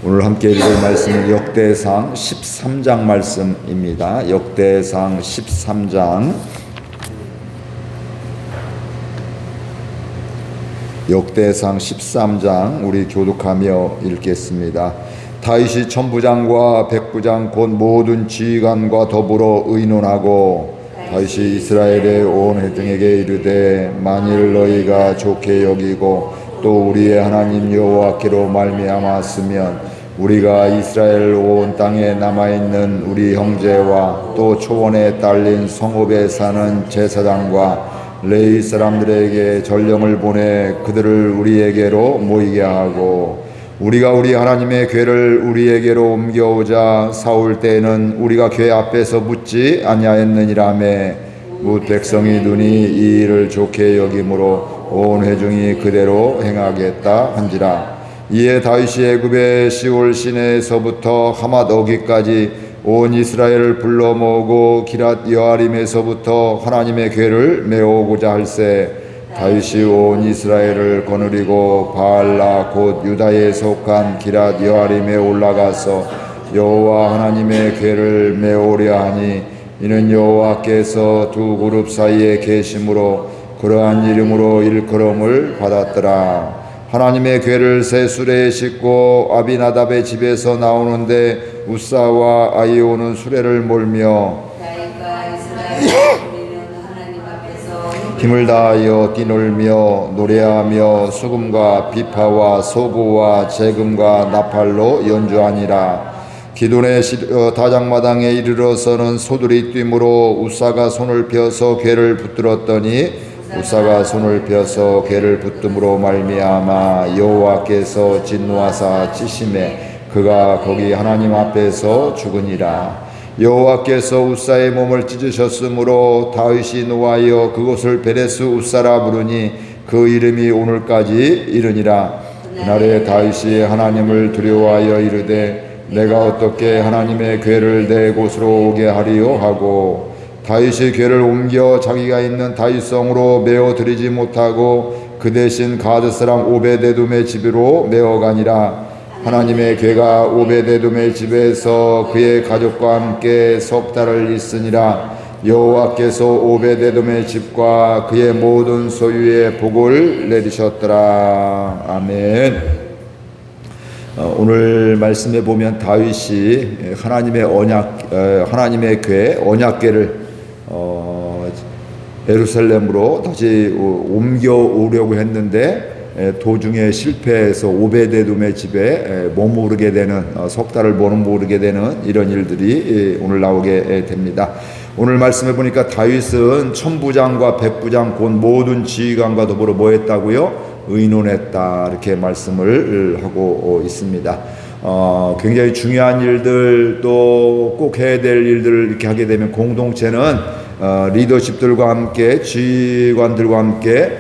오늘 함께 읽을 말씀은 역대상 13장 말씀입니다. 역대상 13장 역대상 13장 우리 교독하며 읽겠습니다. 다윗이 천부장과 백부장 곧 모든 지휘관과 더불어 의논하고 다윗이 이스라엘의 온 회중에게 이르되 만일 너희가 좋게 여기고 또 우리의 하나님 여호와께로 말미암았으면 우리가 이스라엘 온 땅에 남아있는 우리 형제와 또 초원에 딸린 성읍에 사는 제사장과 레위 사람들에게 전령을 보내 그들을 우리에게로 모이게 하고 우리가 우리 하나님의 궤를 우리에게로 옮겨오자 사올 때에는 우리가 궤 앞에서 묻지 아니하였느니라며 뭇 백성이 눈이 이 일을 좋게 여김으로 온 회중이 그대로 행하겠다 한지라. 이에 다윗이 애굽의 시올 시내에서부터 하맛 어기까지 온 이스라엘을 불러 모으고 기랏 여아림에서부터 하나님의 궤를 메어오고자 할세 다윗이 온 이스라엘을 거느리고 바알라 곧 유다에 속한 기랏 여아림에 올라가서 여호와 하나님의 궤를 메오려 하니 이는 여호와께서 두 그룹 사이에 계심으로 그러한 이름으로 일컬음을 받았더라. 하나님의 궤를 새 수레에 싣고 아비나답의 집에서 나오는데 우사와 아이오는 수레를 몰며 힘을 다하여 뛰놀며 노래하며 수금과 비파와 소고와 재금과 나팔로 연주하니라. 기돈의 다장마당에 이르러서는 소들이 뛰므로 우사가 손을 펴서 궤를 붙들었더니 우사가 손을 펴서 궤를 붙듦으로 말미암아 여호와께서 진노하사 치심에 그가 거기 하나님 앞에서 죽으니라. 여호와께서 우사의 몸을 찢으셨으므로 다윗이 노하여 그곳을 베레스 우사라 부르니 그 이름이 오늘까지 이르니라. 그날에 다윗이 하나님을 두려워하여 이르되 내가 어떻게 하나님의 궤를 내 곳으로 오게 하리요 하고 다윗이 궤를 옮겨 자기가 있는 다윗성으로 메어 드리지 못하고 그 대신 가드 사람 오베데돔의 집으로 메어가니라. 하나님의 궤가 오베데돔의 집에서 그의 가족과 함께 석 달을 있으니라. 여호와께서 오베데돔의 집과 그의 모든 소유에 복을 내리셨더라. 아멘. 오늘 말씀에 보면 다윗이 하나님의 궤 언약궤를 예루살렘으로 다시 옮겨오려고 했는데 도중에 실패해서 오베데돔의 집에 머무르게 되는 석 달을 머무르게 되는 이런 일들이 오늘 나오게 됩니다. 오늘 말씀해 보니까 다윗은 천부장과 백부장 곧 모든 지휘관과 더불어 뭐 했다고요? 의논했다 이렇게 말씀을 하고 있습니다. 굉장히 중요한 일들 또 꼭 해야 될 일들을 이렇게 하게 되면 공동체는 리더십들과 함께 지휘관들과 함께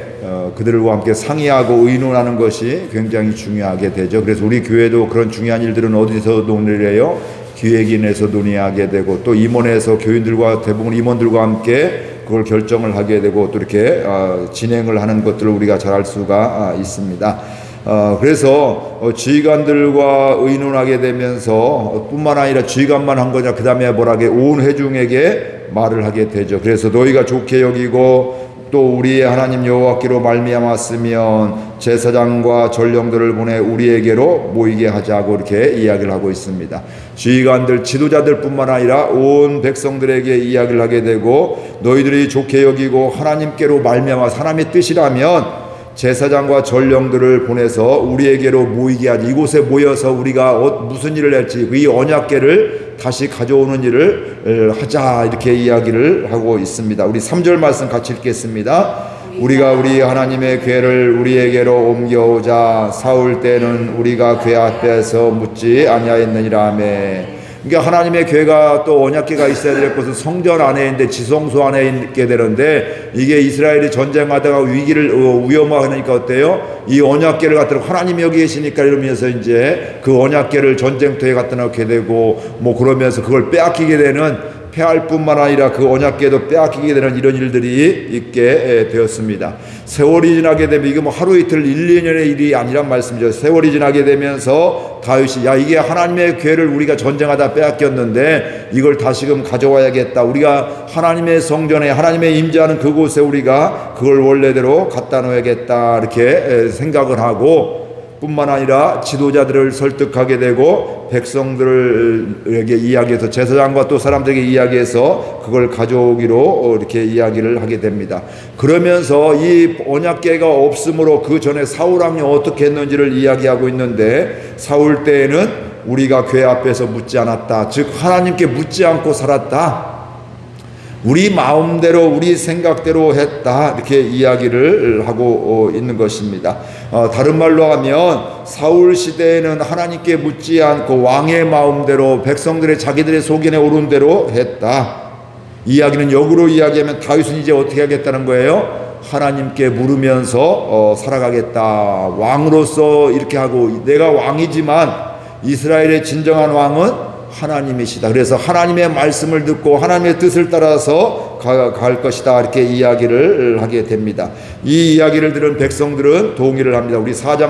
그들과 함께 상의하고 의논하는 것이 굉장히 중요하게 되죠. 그래서 우리 교회도 그런 중요한 일들은 어디서 논의해요? 기획인에서 논의하게 되고 또 임원에서 교인들과 대부분 임원들과 함께 그걸 결정을 하게 되고 또 이렇게 진행을 하는 것들을 우리가 잘 알 수가 있습니다. 그래서 지휘관들과 의논하게 되면서 뿐만 아니라 지휘관만 한 거냐 그 다음에 뭐라게 온 회중에게 말을 하게 되죠. 그래서 너희가 좋게 여기고 또 우리의 하나님 여호와께로 말미암았으면 제사장과 전령들을 보내 우리에게로 모이게 하자고 이렇게 이야기를 하고 있습니다. 지휘관들 지도자들 뿐만 아니라 온 백성들에게 이야기를 하게 되고 너희들이 좋게 여기고 하나님께로 말미암아 하나님의 뜻이라면 제사장과 전령들을 보내서 우리에게로 모이게 하지. 이곳에 모여서 우리가 무슨 일을 할지 이 언약궤를 다시 가져오는 일을 하자 이렇게 이야기를 하고 있습니다. 우리 3절 말씀 같이 읽겠습니다. 우리가 우리 하나님의 궤를 우리에게로 옮겨오자 사올 때는 우리가 궤 앞에서 묻지 아니하였느니라 하며. 그러니까 하나님의 궤가 또 언약궤가 있어야 될 것은 성전 안에 있는데 지성소 안에 있게 되는데 이게 이스라엘이 전쟁하다가 위기를 위험하니까 어때요? 이 언약궤를 갖다 놓고 하나님이 여기 계시니까 이러면서 이제 그 언약궤를 전쟁터에 갖다 놓게 되고 뭐 그러면서 그걸 빼앗기게 되는 패할 뿐만 아니라 그 언약궤도 빼앗기게 되는 이런 일들이 있게 되었습니다. 세월이 지나게 되면 이게 뭐 하루 이틀 1, 2년의 일이 아니란 말씀이죠. 세월이 지나게 되면서 다윗이 야 이게 하나님의 궤를 우리가 전쟁하다 빼앗겼는데 이걸 다시금 가져와야겠다. 우리가 하나님의 성전에 하나님의 임재하는 그곳에 우리가 그걸 원래대로 갖다 놓아야겠다 이렇게 생각을 하고 뿐만 아니라 지도자들을 설득하게 되고 백성들에게 이야기해서 제사장과 또 사람들에게 이야기해서 그걸 가져오기로 이렇게 이야기를 하게 됩니다. 그러면서 이 언약궤가 없으므로 그 전에 사울 왕이 어떻게 했는지를 이야기하고 있는데 사울 때에는 우리가 궤 앞에서 묻지 않았다. 즉 하나님께 묻지 않고 살았다. 우리 마음대로 우리 생각대로 했다 이렇게 이야기를 하고 있는 것입니다. 다른 말로 하면 사울 시대에는 하나님께 묻지 않고 왕의 마음대로 백성들의 자기들의 속인에 오른 대로 했다. 이야기는 역으로 이야기하면 다윗은 이제 어떻게 하겠다는 거예요? 하나님께 물으면서 살아가겠다. 왕으로서 이렇게 하고 내가 왕이지만 이스라엘의 진정한 왕은 하나님이시다. 그래서 하나님의 말씀을 듣고 하나님의 뜻을 따라서 갈 것이다. 이렇게 이야기를 하게 됩니다. 이 이야기를 들은 백성들은 동의를 합니다. 우리 4절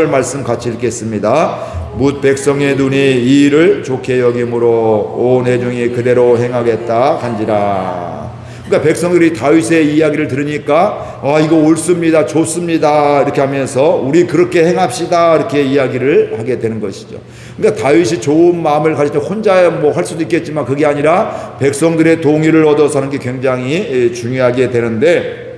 말씀 같이 읽겠습니다. 뭇 백성의 눈이 이 일을 좋게 여김으로 온 회중이 그대로 행하겠다 한지라. 그러니까 백성들이 다윗의 이야기를 들으니까 이거 옳습니다, 좋습니다 이렇게 하면서 우리 그렇게 행합시다 이렇게 이야기를 하게 되는 것이죠. 그러니까 다윗이 좋은 마음을 가질 때 혼자 뭐 할 수도 있겠지만 그게 아니라 백성들의 동의를 얻어서 하는 게 굉장히 중요하게 되는데,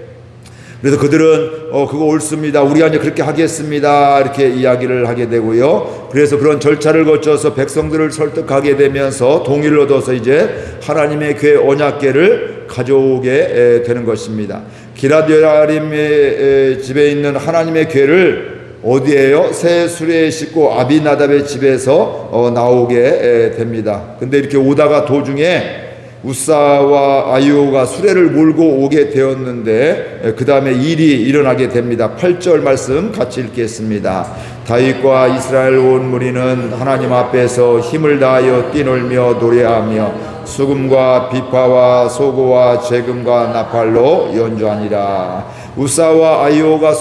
그래서 그들은 그거 옳습니다, 우리가 이제 그렇게 하겠습니다 이렇게 이야기를 하게 되고요. 그래서 그런 절차를 거쳐서 백성들을 설득하게 되면서 동의를 얻어서 이제 하나님의 궤 언약궤를 가져오게 되는 것입니다. 기럇여아림의 집에 있는 하나님의 궤를 어디에요? 새 수레에 싣고 아비나답의 집에서 나오게 됩니다. 근데 이렇게 오다가 도중에 우사와 아이오가 수레를 몰고 오게 되었는데 그 다음에 일이 일어나게 됩니다. 8절 말씀 같이 읽겠습니다. 다윗과 이스라엘 온 무리는 하나님 앞에서 힘을 다하여 뛰놀며 노래하며 수금과 비파와 소고와 재금과 나팔로 연주하니라. 우사와 아이오가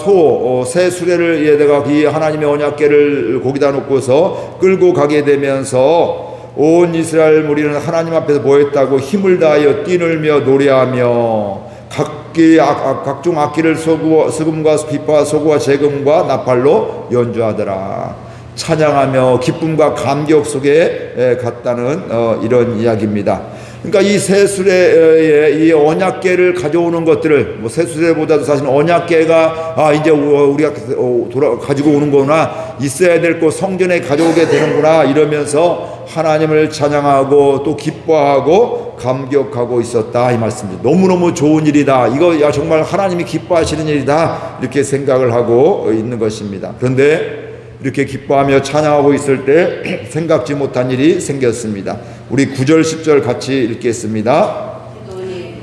새 수레를 에다가 이 하나님의 언약궤를 거기다 놓고서 끌고 가게 되면서 온 이스라엘 무리는 하나님 앞에서 뭐 했다고? 힘을 다하여 뛰놀며 노래하며 각종 악기를 수금과 비파와 소고와 재금과 나팔로 연주하더라. 찬양하며 기쁨과 감격 속에 갔다는 이런 이야기입니다. 그러니까 이 새 수레에 이 언약궤를 가져오는 것들을 새 수레보다도 사실 언약궤가 이제 우리가 가지고 오는 거구나, 있어야 될 곳 성전에 가져오게 되는구나 이러면서 하나님을 찬양하고 또 기뻐하고 감격하고 있었다 이 말씀입니다. 너무너무 좋은 일이다, 이거 정말 하나님이 기뻐하시는 일이다 이렇게 생각을 하고 있는 것입니다. 그런데 이렇게 기뻐하며 찬양하고 있을 때 생각지 못한 일이 생겼습니다. 우리 9절 10절 같이 읽겠습니다.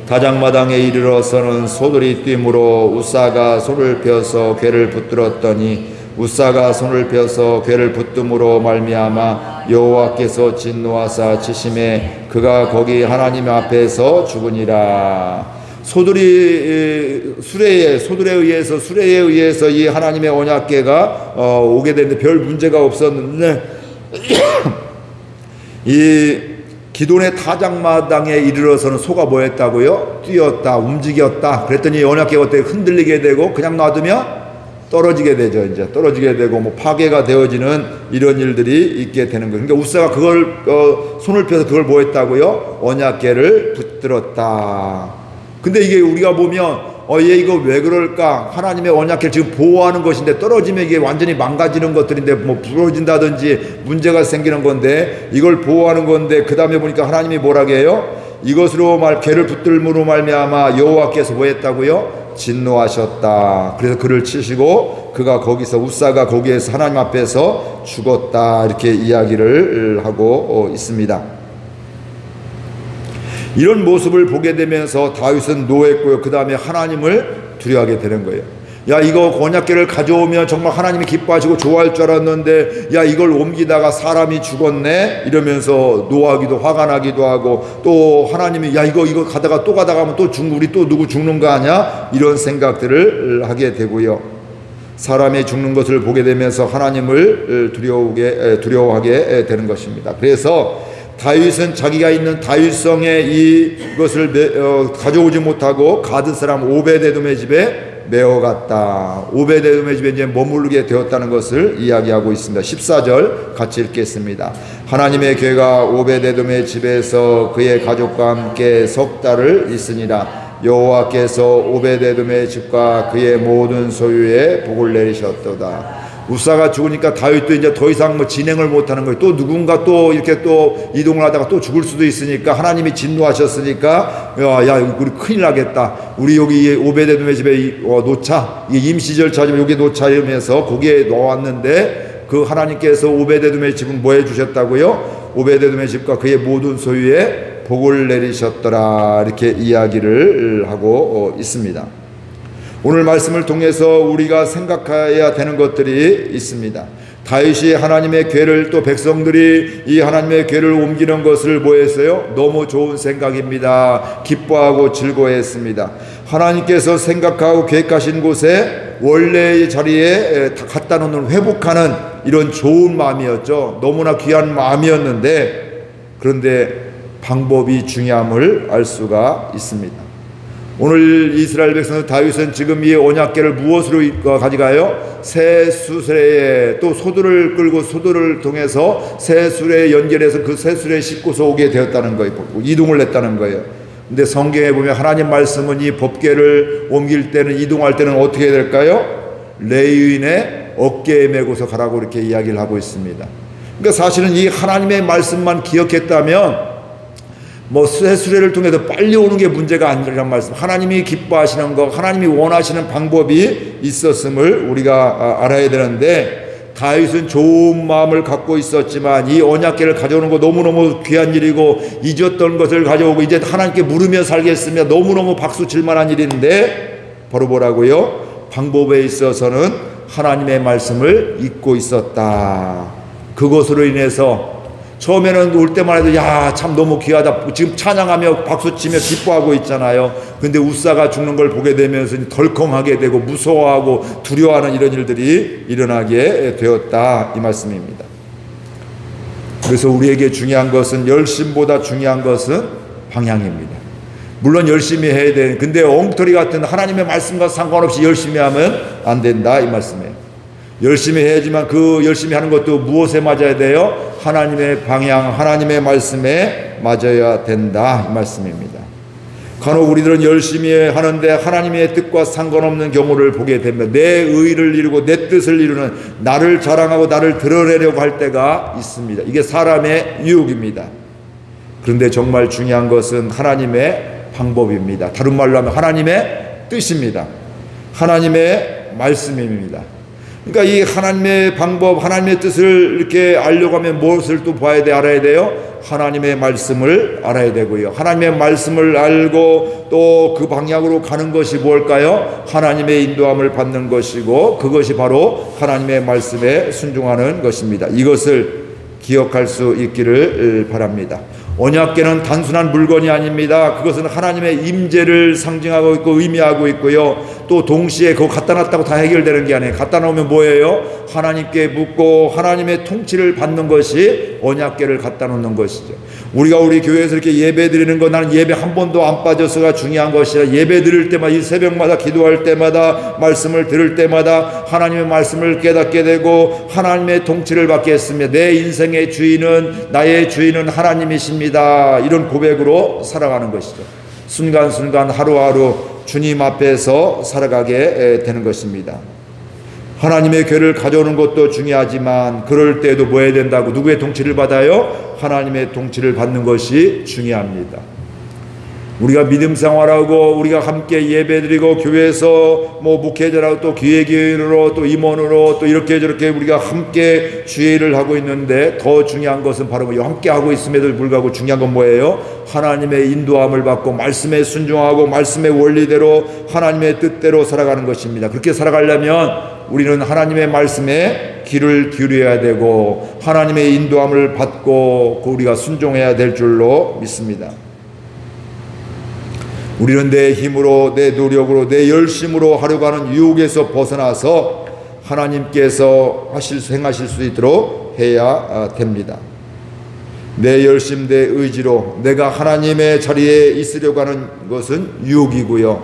다장마당에 이르러서는 소들이 뛰므로 우사가 손을 펴서 궤를 붙들었더니 우사가 손을 펴서 궤를 붙듦으로 말미암아 여호와께서 진노하사 치심에 그가 거기 하나님 앞에서 죽으니라. 소들이 소들에 의해서 이 하나님의 언약궤가 오게 되는데 별 문제가 없었는데 이 기돈의 타작마당에 이르러서는 소가 뭐 했다고요? 뛰었다, 움직였다. 그랬더니 언약궤가 어떻게 흔들리게 되고 그냥 놔두면 떨어지게 되죠. 이제 떨어지게 되고 뭐 파괴가 되어지는 이런 일들이 있게 되는 거예요. 그러니까 우사가 그걸 손을 펴서 그걸 뭐 했다고요? 언약궤를 붙들었다. 근데 이게 우리가 보면 얘 이거 왜 그럴까? 하나님의 언약궤를 지금 보호하는 것인데 떨어지면 이게 완전히 망가지는 것들인데 뭐 부러진다든지 문제가 생기는 건데 이걸 보호하는 건데 그 다음에 보니까 하나님이 뭐라고 해요? 이것으로 궤를 붙들므로 말미암아 여호와께서 뭐 했다고요? 진노하셨다. 그래서 그를 치시고 그가 거기서 우사가 거기에서 하나님 앞에서 죽었다 이렇게 이야기를 하고 있습니다. 이런 모습을 보게 되면서 다윗은 노했고요. 그 다음에 하나님을 두려워하게 되는 거예요. 야, 이거 언약궤를 가져오면 정말 하나님이 기뻐하시고 좋아할 줄 알았는데, 야, 이걸 옮기다가 사람이 죽었네? 이러면서 노하기도 화가 나기도 하고, 또 하나님이 야, 이거 가다가 또 가다가 하면 또 우리 또 누구 죽는 거 아니야? 이런 생각들을 하게 되고요. 사람이 죽는 것을 보게 되면서 하나님을 두려워하게 되는 것입니다. 그래서 다윗은 자기가 있는 다윗성에 이것을 가져오지 못하고 가드 사람 오베데돔의 집에 메어갔다. 오베데돔의 집에 이제 머무르게 되었다는 것을 이야기하고 있습니다. 14절 같이 읽겠습니다. 하나님의 궤가 오베데돔의 집에서 그의 가족과 함께 석 달을 있으니라. 여호와께서 오베데돔의 집과 그의 모든 소유에 복을 내리셨도다. 우사가 죽으니까 다윗도 이제 더 이상 뭐 진행을 못하는 거예요. 또 누군가 또 이렇게 또 이동을 하다가 또 죽을 수도 있으니까 하나님이 진노하셨으니까 야 우리 큰일 나겠다. 우리 여기 오베데돔의 집에 놓자. 이 임시절차지만 여기 놓자 이러면서 거기에 놓았는데 그 하나님께서 오베데돔의 집은 뭐 해주셨다고요? 오베데돔의 집과 그의 모든 소유에 복을 내리셨더라. 이렇게 이야기를 하고 있습니다. 오늘 말씀을 통해서 우리가 생각해야 되는 것들이 있습니다. 다윗이 하나님의 궤를 또 백성들이 이 하나님의 궤를 옮기는 것을 뭐 했어요? 너무 좋은 생각입니다. 기뻐하고 즐거워했습니다. 하나님께서 생각하고 계획하신 곳에 원래의 자리에 갖다 놓는 회복하는 이런 좋은 마음이었죠. 너무나 귀한 마음이었는데 그런데 방법이 중요함을 알 수가 있습니다. 오늘 이스라엘 백성 다윗은 지금 이 언약궤를 무엇으로 가져가요? 새 수레에 또 소들을 끌고 소들을 통해서 새 수레에 연결해서 그 새 수레에 싣고서 오게 되었다는 거예요. 이동을 했다는 거예요. 근데 성경에 보면 하나님 말씀은 이 법궤를 옮길 때는 이동할 때는 어떻게 해야 될까요? 레위인의 어깨에 메고서 가라고 이렇게 이야기를 하고 있습니다. 그러니까 사실은 이 하나님의 말씀만 기억했다면 뭐 새 수레를 통해서 빨리 오는 게 문제가 아니라는 말씀. 하나님이 기뻐하시는 것, 하나님이 원하시는 방법이 있었음을 우리가 알아야 되는데 다윗은 좋은 마음을 갖고 있었지만 이 언약궤를 가져오는 거 너무너무 귀한 일이고 잊었던 것을 가져오고 이제 하나님께 물으며 살겠으며 너무너무 박수 칠 만한 일인데 바로 뭐라고요? 방법에 있어서는 하나님의 말씀을 잊고 있었다. 그것으로 인해서 처음에는 올 때만 해도 야, 참 너무 귀하다. 지금 찬양하며 박수치며 기뻐하고 있잖아요. 근데 우사가 죽는 걸 보게 되면서 덜컹하게 되고 무서워하고 두려워하는 이런 일들이 일어나게 되었다. 이 말씀입니다. 그래서 우리에게 중요한 것은 열심보다 중요한 것은 방향입니다. 물론 열심히 해야 돼. 근데 엉터리 같은 하나님의 말씀과 상관없이 열심히 하면 안 된다. 이 말씀이에요. 열심히 해야지만 그 열심히 하는 것도 무엇에 맞아야 돼요? 하나님의 방향, 하나님의 말씀에 맞아야 된다. 이 말씀입니다. 간혹 우리들은 열심히 하는데 하나님의 뜻과 상관없는 경우를 보게 됩니다. 내 의를 이루고 내 뜻을 이루는 나를 자랑하고 나를 드러내려고 할 때가 있습니다. 이게 사람의 유혹입니다. 그런데 정말 중요한 것은 하나님의 방법입니다. 다른 말로 하면 하나님의 뜻입니다. 하나님의 말씀입니다. 그러니까 이 하나님의 방법, 하나님의 뜻을 이렇게 알려고 하면 무엇을 또 봐야 돼, 알아야 돼요? 하나님의 말씀을 알아야 되고요. 하나님의 말씀을 알고 또 그 방향으로 가는 것이 뭘까요? 하나님의 인도함을 받는 것이고 그것이 바로 하나님의 말씀에 순종하는 것입니다. 이것을 기억할 수 있기를 바랍니다. 언약궤는 단순한 물건이 아닙니다. 그것은 하나님의 임재를 상징하고 있고 의미하고 있고요. 또 동시에 그거 갖다 놨다고 다 해결되는 게 아니에요. 갖다 놓으면 뭐예요? 하나님께 묻고 하나님의 통치를 받는 것이 언약궤를 갖다 놓는 것이죠. 우리가 우리 교회에서 이렇게 예배 드리는 거 나는 예배 한 번도 안 빠져서가 중요한 것이라 예배 드릴 때마다 이 새벽마다 기도할 때마다 말씀을 들을 때마다 하나님의 말씀을 깨닫게 되고 하나님의 통치를 받게 했으며 내 인생의 주인은 나의 주인은 하나님이십니다. 이런 고백으로 살아가는 것이죠. 순간순간 하루하루 주님 앞에서 살아가게 되는 것입니다. 하나님의 궤를 가져오는 것도 중요하지만 그럴 때도 뭐 해야 된다고? 누구의 통치를 받아요? 하나님의 통치를 받는 것이 중요합니다. 우리가 믿음 생활하고 우리가 함께 예배드리고 교회에서 뭐 목회자라고 또 기획위원으로 또 임원으로 또 이렇게 저렇게 우리가 함께 주의를 하고 있는데 더 중요한 것은 바로 함께 하고 있음에도 불구하고 중요한 건 뭐예요? 하나님의 인도함을 받고 말씀에 순종하고 말씀의 원리대로 하나님의 뜻대로 살아가는 것입니다. 그렇게 살아가려면 우리는 하나님의 말씀에 귀를 기울여야 되고 하나님의 인도함을 받고 우리가 순종해야 될 줄로 믿습니다. 우리는 내 힘으로 내 노력으로 내 열심으로 하려고 하는 유혹에서 벗어나서 하나님께서 행하실 수 있도록 해야 됩니다. 내 열심 내 의지로 내가 하나님의 자리에 있으려고 하는 것은 유혹이고요.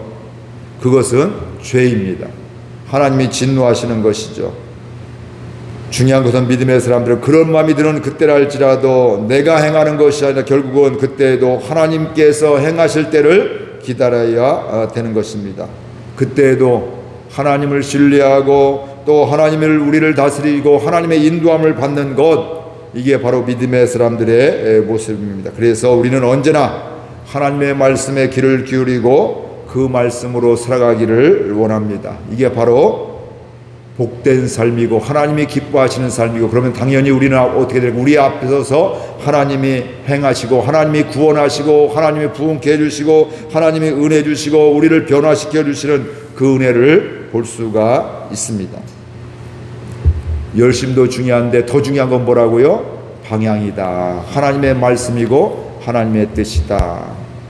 그것은 죄입니다. 하나님이 진노하시는 것이죠. 중요한 것은 믿음의 사람들은 그런 마음이 드는 그때라 할지라도 내가 행하는 것이 아니라 결국은 그때에도 하나님께서 행하실 때를 기다려야 되는 것입니다. 그때에도 하나님을 신뢰하고 또 하나님을 우리를 다스리고 하나님의 인도함을 받는 것, 이게 바로 믿음의 사람들의 모습입니다. 그래서 우리는 언제나 하나님의 말씀에 귀를 기울이고 그 말씀으로 살아가기를 원합니다. 이게 바로 복된 삶이고 하나님이 기뻐하시는 삶이고, 그러면 당연히 우리는 어떻게 되고 우리 앞에 서서 하나님이 행하시고 하나님이 구원하시고 하나님이 부흥케 해주시고 하나님이 은혜 주시고 우리를 변화시켜 주시는 그 은혜를 볼 수가 있습니다. 열심도 중요한데 더 중요한 건 뭐라고요? 방향이다. 하나님의 말씀이고 하나님의 뜻이다.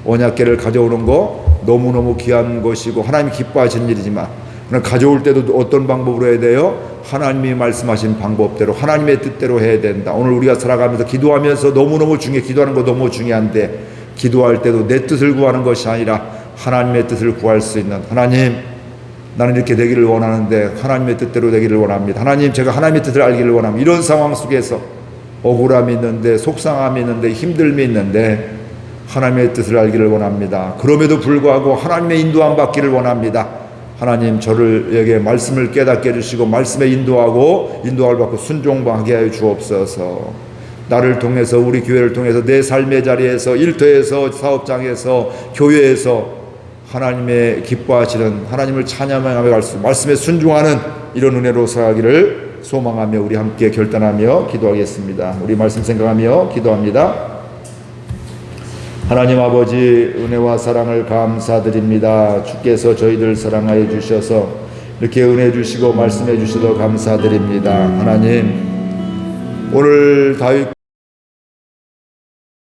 언약궤를 가져오는 거 너무너무 귀한 것이고 하나님이 기뻐하시는 일이지만 가져올 때도 어떤 방법으로 해야 돼요? 하나님이 말씀하신 방법대로 하나님의 뜻대로 해야 된다. 오늘 우리가 살아가면서 기도하면서 너무너무 기도하는 거 너무 중요한데, 기도할 때도 내 뜻을 구하는 것이 아니라 하나님의 뜻을 구할 수 있는, 하나님 나는 이렇게 되기를 원하는데 하나님의 뜻대로 되기를 원합니다. 하나님 제가 하나님의 뜻을 알기를 원합니다. 이런 상황 속에서 억울함이 있는데 속상함이 있는데 힘듦이 있는데 하나님의 뜻을 알기를 원합니다. 그럼에도 불구하고 하나님의 인도함 받기를 원합니다. 하나님 저를에게 말씀을 깨닫게 해주시고 말씀에 인도함을 받고 순종하게 하여 주옵소서. 나를 통해서 우리 교회를 통해서 내 삶의 자리에서 일터에서 사업장에서 교회에서 하나님의 기뻐하시는 하나님을 찬양하며 갈 수 말씀에 순종하는 이런 은혜로 살아가기를 소망하며 우리 함께 결단하며 기도하겠습니다. 우리 말씀 생각하며 기도합니다. 하나님 아버지, 은혜와 사랑을 감사드립니다. 주께서 저희들 사랑하여 주셔서 이렇게 은혜 주시고 말씀해 주셔서 감사드립니다. 하나님, 오늘 다윗